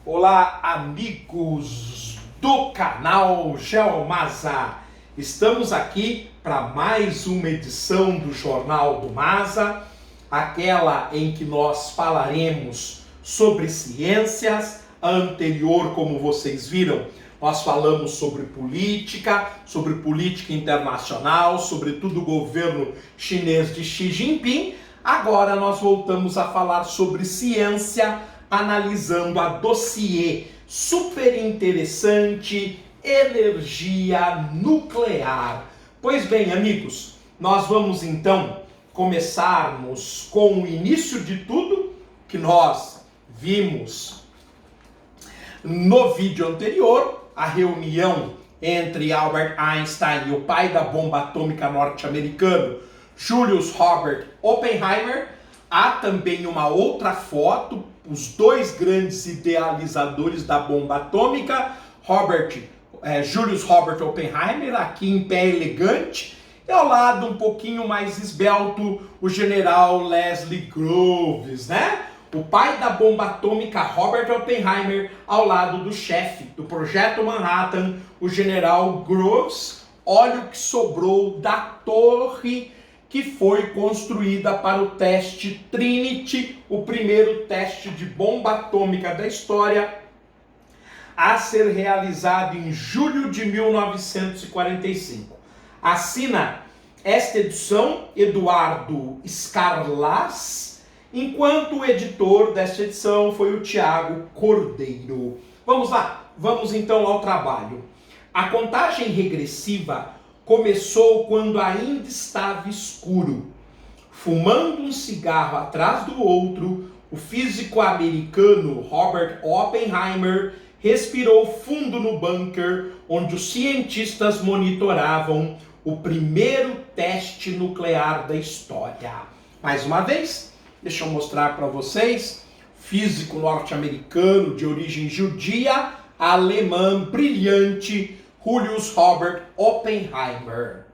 Olá, amigos do canal GeoMasa. Estamos aqui para mais uma edição do Jornal do Masa, aquela em que nós falaremos sobre ciências. A anterior, como vocês viram, nós falamos sobre política internacional, sobretudo o governo chinês de Xi Jinping. Agora nós voltamos a falar sobre ciência, analisando a dossiê super interessante, energia nuclear. Pois bem, amigos, nós vamos então começarmos com o início de tudo que nós vimos no vídeo anterior, a reunião entre Albert Einstein e o pai da bomba atômica norte-americano, Julius Robert Oppenheimer. Há também uma outra foto, os dois grandes idealizadores da bomba atômica, Julius Robert Oppenheimer, aqui em pé elegante, e ao lado, um pouquinho mais esbelto, o general Leslie Groves, né? O pai da bomba atômica, Robert Oppenheimer, ao lado do chefe do Projeto Manhattan, o general Groves. Olha o que sobrou da torre que foi construída para o teste Trinity, o primeiro teste de bomba atômica da história, a ser realizado em julho de 1945. Assina esta edição Eduardo Scarlas, enquanto o editor desta edição foi o Tiago Cordeiro. Vamos lá, vamos então ao trabalho. A contagem regressiva começou quando ainda estava escuro. Fumando um cigarro atrás do outro, o físico americano Robert Oppenheimer respirou fundo no bunker onde os cientistas monitoravam o primeiro teste nuclear da história. Mais uma vez, deixa eu mostrar para vocês, físico norte-americano de origem judia, alemã, brilhante, Julius Robert Oppenheimer.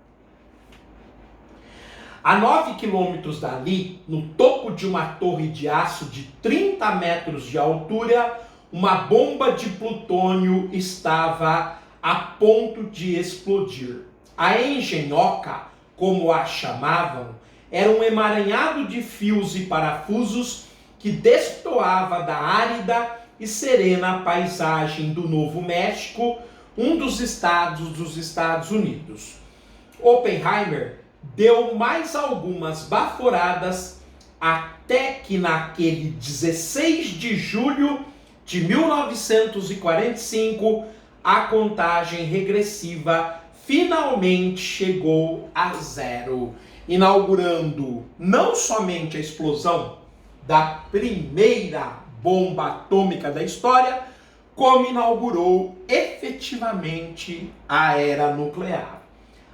A 9 quilômetros dali, no topo de uma torre de aço de 30 metros de altura, uma bomba de plutônio estava a ponto de explodir. A engenhoca, como a chamavam, era um emaranhado de fios e parafusos que destoava da árida e serena paisagem do Novo México, um dos estados dos Estados Unidos. Oppenheimer deu mais algumas baforadas até que naquele 16 de julho de 1945 a contagem regressiva finalmente chegou a zero, inaugurando não somente a explosão da primeira bomba atômica da história, como inaugurou efetivamente a era nuclear.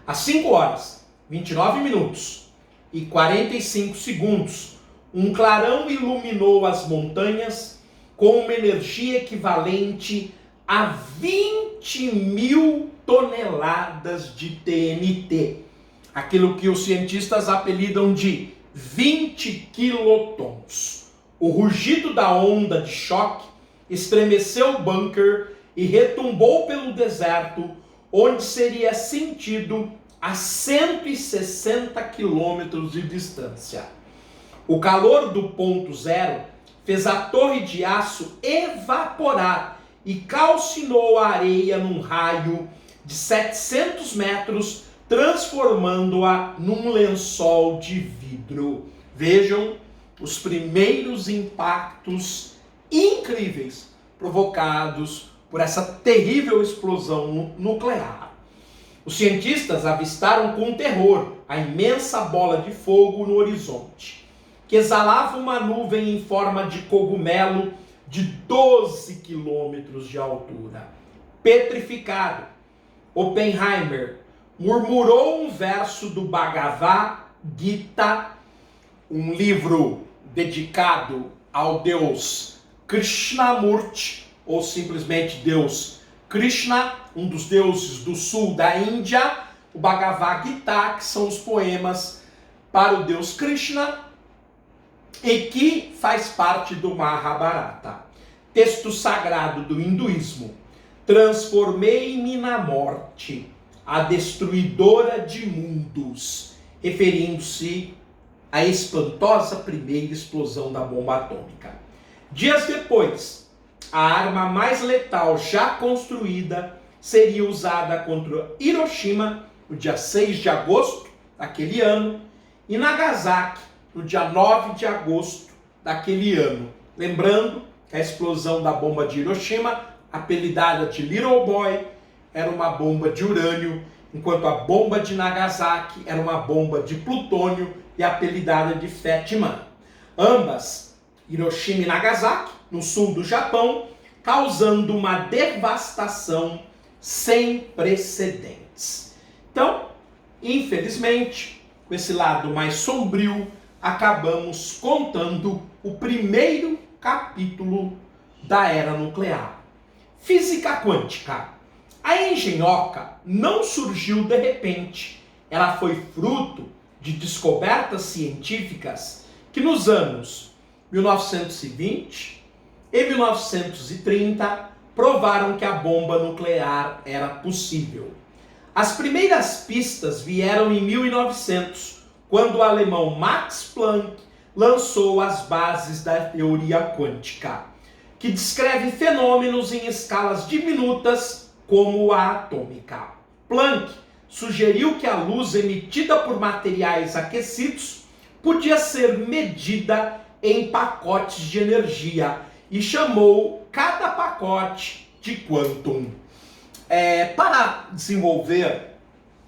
Às 5 horas, 29 minutos e 45 segundos, um clarão iluminou as montanhas com uma energia equivalente a 20 mil toneladas de TNT, aquilo que os cientistas apelidam de 20 quilotons. O rugido da onda de choque estremeceu o bunker e retumbou pelo deserto, onde seria sentido a 160 quilômetros de distância. O calor do ponto zero fez a torre de aço evaporar e calcinou a areia num raio de 700 metros, transformando-a num lençol de vidro. Vejam os primeiros impactos incríveis provocados por essa terrível explosão nuclear. Os cientistas avistaram com terror a imensa bola de fogo no horizonte, que exalava uma nuvem em forma de cogumelo de 12 quilômetros de altura. Petrificado, Oppenheimer murmurou um verso do Bhagavad Gita, um livro dedicado ao deus Krishnamurti, ou simplesmente Deus Krishna, um dos deuses do sul da Índia, o Bhagavad Gita, que são os poemas para o deus Krishna, e que faz parte do Mahabharata. Texto sagrado do hinduísmo. Transformei-me na morte, a destruidora de mundos, referindo-se à espantosa primeira explosão da bomba atômica. Dias depois, a arma mais letal já construída seria usada contra Hiroshima no dia 6 de agosto daquele ano e Nagasaki no dia 9 de agosto daquele ano. Lembrando que a explosão da bomba de Hiroshima, apelidada de Little Boy, era uma bomba de urânio, enquanto a bomba de Nagasaki era uma bomba de plutônio e apelidada de Fat Man. Ambas, Hiroshima e Nagasaki, no sul do Japão, causando uma devastação sem precedentes. Então, infelizmente, com esse lado mais sombrio, acabamos contando o primeiro capítulo da era nuclear. Física quântica. A engenhoca não surgiu de repente. Ela foi fruto de descobertas científicas que nos anos 1920 e 1930 provaram que a bomba nuclear era possível. As primeiras pistas vieram em 1900, quando o alemão Max Planck lançou as bases da teoria quântica, que descreve fenômenos em escalas diminutas como a atômica. Planck sugeriu que a luz emitida por materiais aquecidos podia ser medida em pacotes de energia e chamou cada pacote de quantum. Para desenvolver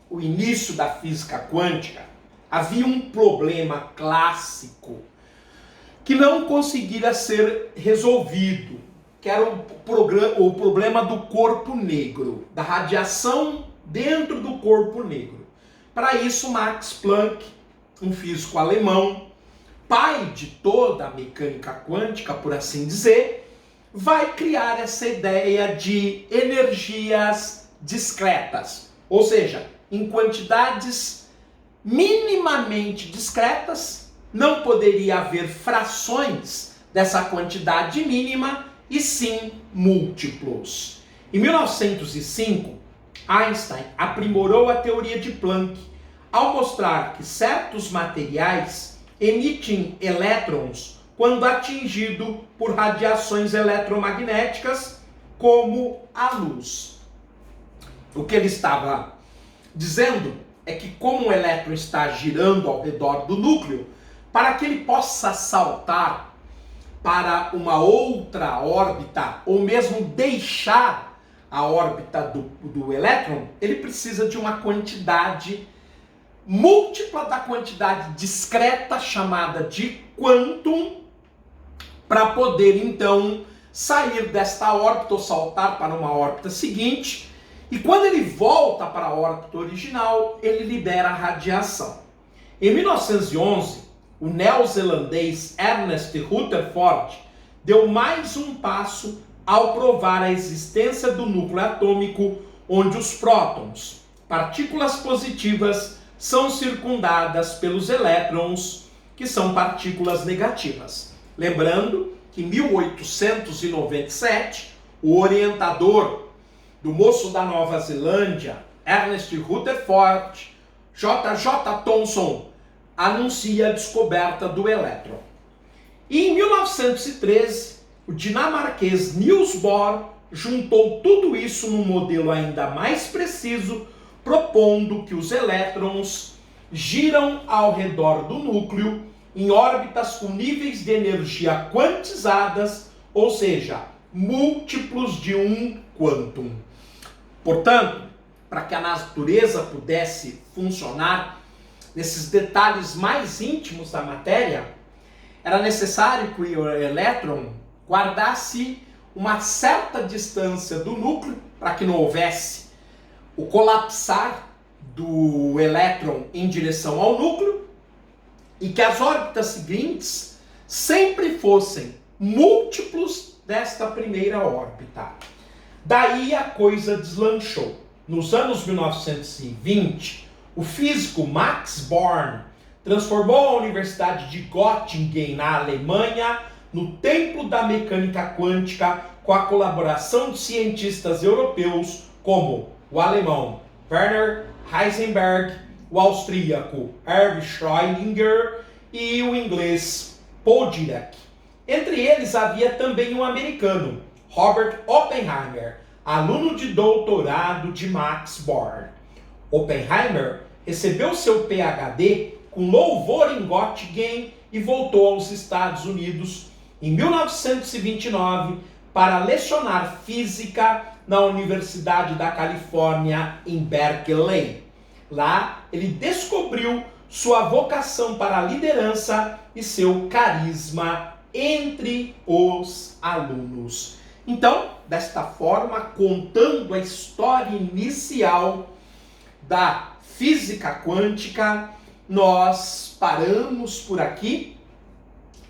o início da física quântica, havia um problema clássico que não conseguira ser resolvido, que era o problema do corpo negro, da radiação dentro do corpo negro. Para isso, Max Planck, um físico alemão, pai de toda a mecânica quântica, por assim dizer, vai criar essa ideia de energias discretas, ou seja, em quantidades minimamente discretas, não poderia haver frações dessa quantidade mínima, e sim múltiplos. Em 1905, Einstein aprimorou a teoria de Planck ao mostrar que certos materiais emitem elétrons quando atingido por radiações eletromagnéticas, como a luz. O que ele estava dizendo é que, como o elétron está girando ao redor do núcleo, para que ele possa saltar para uma outra órbita, ou mesmo deixar a órbita do elétron, ele precisa de uma quantidade múltipla da quantidade discreta, chamada de quantum, para poder então sair desta órbita ou saltar para uma órbita seguinte. E quando ele volta para a órbita original, ele libera a radiação. Em 1911, o neozelandês Ernest Rutherford deu mais um passo ao provar a existência do núcleo atômico, onde os prótons, partículas positivas, são circundadas pelos elétrons, que são partículas negativas. Lembrando que em 1897, o orientador do moço da Nova Zelândia, Ernest Rutherford, J.J. Thomson, anuncia a descoberta do elétron. E em 1913, o dinamarquês Niels Bohr juntou tudo isso num modelo ainda mais preciso, propondo que os elétrons giram ao redor do núcleo em órbitas com níveis de energia quantizadas, ou seja, múltiplos de um quantum. Portanto, para que a natureza pudesse funcionar nesses detalhes mais íntimos da matéria, era necessário que o elétron guardasse uma certa distância do núcleo para que não houvesse o colapsar do elétron em direção ao núcleo e que as órbitas seguintes sempre fossem múltiplos desta primeira órbita. Daí a coisa deslanchou. Nos anos 1920, o físico Max Born transformou a Universidade de Göttingen, na Alemanha, no templo da mecânica quântica com a colaboração de cientistas europeus como o alemão Werner Heisenberg, o austríaco Erwin Schrödinger e o inglês Paul Dirac. Entre eles havia também um americano, Robert Oppenheimer, aluno de doutorado de Max Born. Oppenheimer recebeu seu PhD com louvor em Göttingen e voltou aos Estados Unidos em 1929 para lecionar física na Universidade da Califórnia em Berkeley. Lá, ele descobriu sua vocação para a liderança e seu carisma entre os alunos. Então, desta forma, contando a história inicial da física quântica, nós paramos por aqui.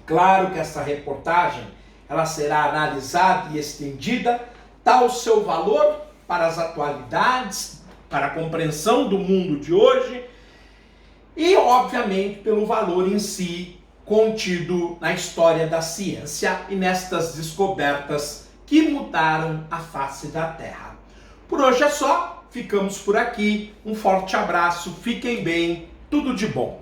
Claro que essa reportagem ela será analisada e estendida, tal seu valor para as atualidades, para a compreensão do mundo de hoje e, obviamente, pelo valor em si contido na história da ciência e nestas descobertas que mudaram a face da Terra. Por hoje é só, ficamos por aqui, um forte abraço, fiquem bem, tudo de bom.